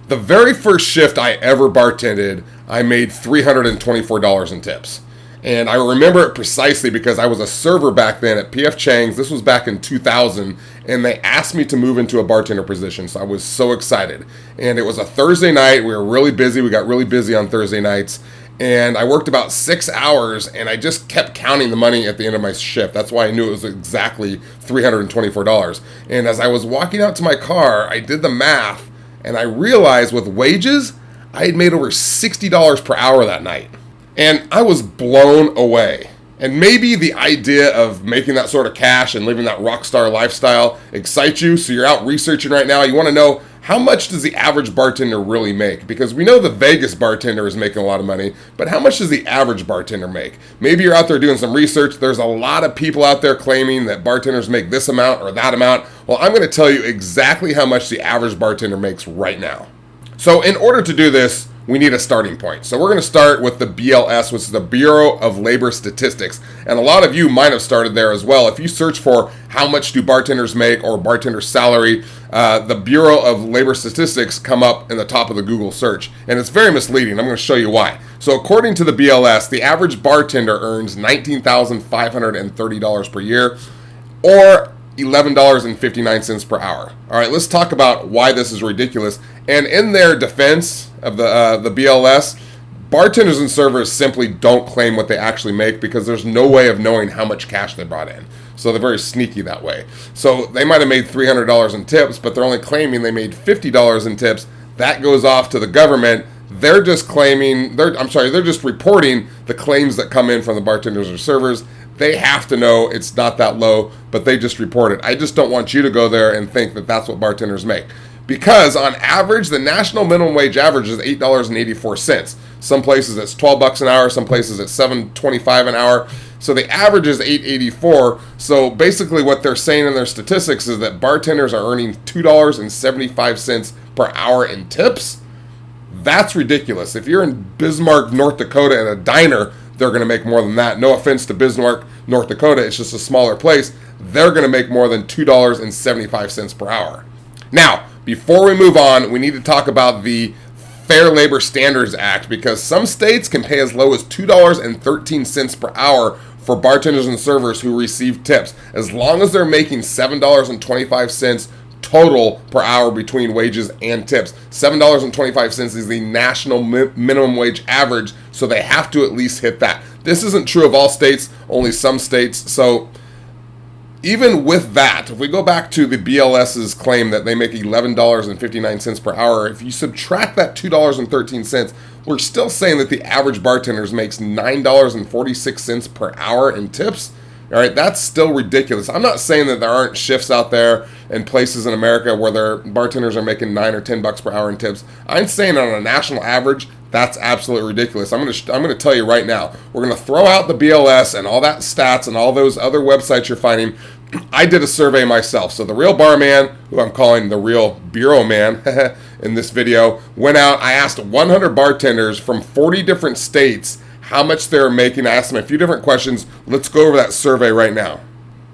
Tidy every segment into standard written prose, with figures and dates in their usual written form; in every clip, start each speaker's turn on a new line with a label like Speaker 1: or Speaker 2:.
Speaker 1: The very first shift I ever bartended, I made $324 in tips. And I remember it precisely because I was a server back then at PF Chang's. This was back in 2000, and they asked me to move into a bartender position, so I was so excited. And it was a Thursday night. We were really busy. We got really busy on Thursday nights. And I worked about 6 hours, and I just kept counting the money at the end of my shift. That's why I knew it was exactly $324. And as I was walking out to my car, I did the math, and I realized with wages, I had made over $60 per hour that night. And I was blown away. And maybe the idea of making that sort of cash and living that rock star lifestyle excites you, so you're out researching right now. You want to know, how much does the average bartender really make? Because we know the Vegas bartender is making a lot of money, but how much does the average bartender make? Maybe you're out there doing some research. There's a lot of people out there claiming that bartenders make this amount or that amount. Well, I'm going to tell you exactly how much the average bartender makes right now. So in order to do this, we need a starting point. So we're going to start with the BLS, which is the Bureau of Labor Statistics. And a lot of you might have started there as well. If you search for how much do bartenders make or bartender salary, the Bureau of Labor Statistics come up in the top of the Google search. And it's very misleading. I'm going to show you why. So according to the BLS, the average bartender earns $19,530 per year, or $11.59 per hour. All right, let's talk about why this is ridiculous. And in their defense of the BLS, bartenders and servers simply don't claim what they actually make because there's no way of knowing how much cash they brought in. So they're very sneaky that way. So they might have made $300 in tips, but they're only claiming they made $50 in tips. That goes off to the government. They're just claiming, they're just reporting the claims that come in from the bartenders or servers. They have to know it's not that low, but they just report it. I just don't want you to go there and think that that's what bartenders make. Because on average, the national minimum wage average is $8.84. Some places it's $12 an hour, some places it's $7.25 an hour. So the average is $8.84. So basically what they're saying in their statistics is that bartenders are earning $2.75 per hour in tips. That's ridiculous. If you're in Bismarck, North Dakota at a diner, they're going to make more than that. No offense to Bismarck, North Dakota. It's just a smaller place. They're going to make more than $2.75 per hour. Now, before we move on, we need to talk about the Fair Labor Standards Act, because some states can pay as low as $2.13 per hour for bartenders and servers who receive tips, as long as they're making $7.25 total per hour between wages and tips. $7.25 is the national minimum wage average, so they have to at least hit that. This isn't true of all states, only some states. So even with that, if we go back to the BLS's claim that they make $11.59 per hour, if you subtract that $2.13, we're still saying that the average bartender makes $9.46 per hour in tips. All right, that's still ridiculous. I'm not saying that there aren't shifts out there and places in America where their bartenders are making $9 or $10 per hour in tips. I'm saying on a national average, that's absolutely ridiculous. I'm going to tell you right now. We're going to throw out the BLS and all that stats and all those other websites you're finding. I did a survey myself. So the Real Barman, who I'm calling the Real Bureau Man in this video, went out. I asked 100 bartenders from 40 different states how much they're making. I asked them a few different questions. Let's go over that survey right now.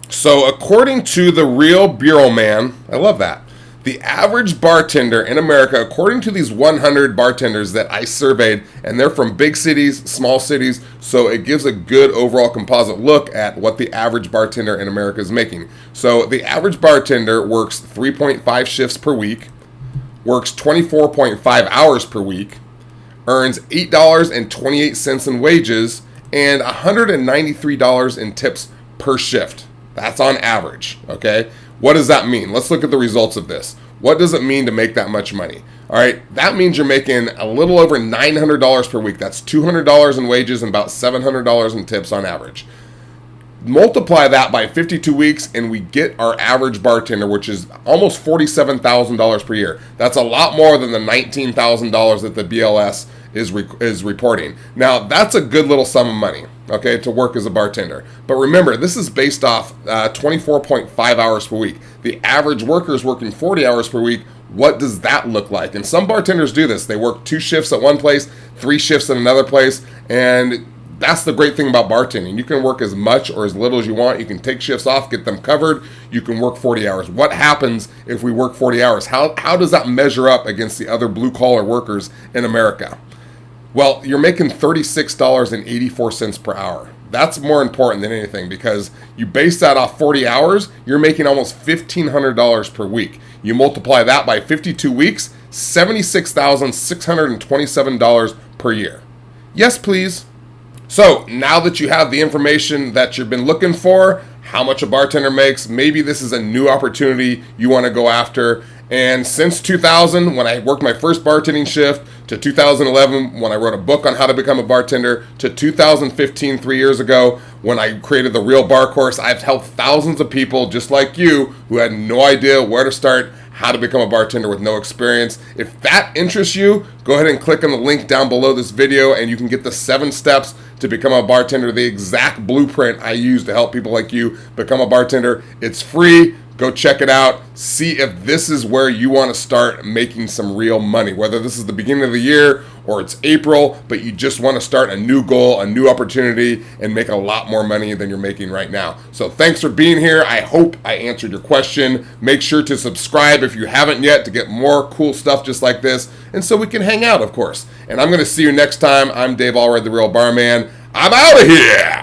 Speaker 1: So according to the Real Bureau Man, I love that, the average bartender in America, according to these 100 bartenders that I surveyed, and they're from big cities, small cities, so it gives a good overall composite look at what the average bartender in America is making. So the average bartender works 3.5 shifts per week, works 24.5 hours per week, earns $8.28 in wages, and $193 in tips per shift. That's on average, okay? What does that mean? Let's look at the results of this. What does it mean to make that much money? All right, that means you're making a little over $900 per week. That's $200 in wages and about $700 in tips on average. Multiply that by 52 weeks and we get our average bartender, which is almost $47,000 per year. That's a lot more than the $19,000 that the BLS is reporting. Now, that's a good little sum of money, okay, to work as a bartender. But remember, this is based off 24.5 hours per week. The average worker is working 40 hours per week. What does that look like? And some bartenders do this. They work 2 shifts at one place, 3 shifts at another place, and That's the great thing about bartending. You can work as much or as little as you want. You can take shifts off, get them covered. You can work 40 hours. What happens if we work 40 hours? How does that measure up against the other blue-collar workers in America? Well, you're making $36.84 per hour. That's more important than anything, because you base that off 40 hours, you're making almost $1,500 per week. You multiply that by 52 weeks, $76,627 per year. Yes, please. So now that you have the information that you've been looking for, how much a bartender makes, maybe this is a new opportunity you want to go after. And since 2000, when I worked my first bartending shift, to 2011, when I wrote a book on how to become a bartender, to 2015, 3 years ago, when I created the Real Bar course, I've helped thousands of people just like you who had no idea where to start, how to become a bartender with no experience. If that interests you, go ahead and click on the link down below this video and you can get the 7 steps to become a bartender, the exact blueprint I use to help people like you become a bartender. It's free. Go check it out. See if this is where you want to start making some real money, whether this is the beginning of the year or it's April, but you just want to start a new goal, a new opportunity, and make a lot more money than you're making right now. So thanks for being here. I hope I answered your question. Make sure to subscribe if you haven't yet to get more cool stuff just like this, and so we can hang out, of course. And I'm going to see you next time. I'm Dave Allred, the Real Barman. I'm out of here.